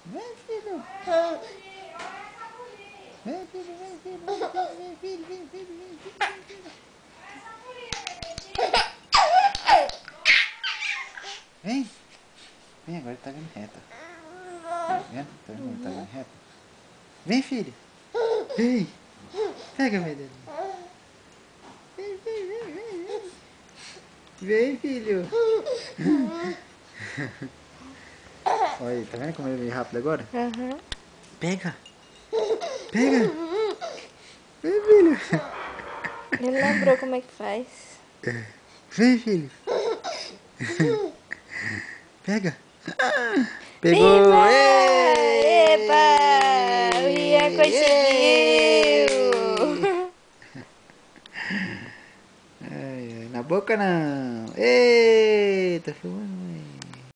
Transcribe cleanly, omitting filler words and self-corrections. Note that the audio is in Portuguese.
Vem, filho. Vem, filho, vem, filho, vem, filho, vem, filho, vem, filho, vem, filho. Vem. Vem, agora ele tá vindo reto. Tá vendo? Tá vendo como ele tá vindo reto? Vem, filho. Vem. Pega, meu dedo. Vem, vem, vem, vem, vem. Vem, filho. Olha aí, tá vendo como ele veio rápido agora? Uhum. Pega. Pega. Vem, filho. Ele lembrou como é que faz. Vem, filho. Pega. Pegou! Viva! Êêêê! Eba! O Ian conseguiu! Ai, ai, na boca não! Ei, tá filmando?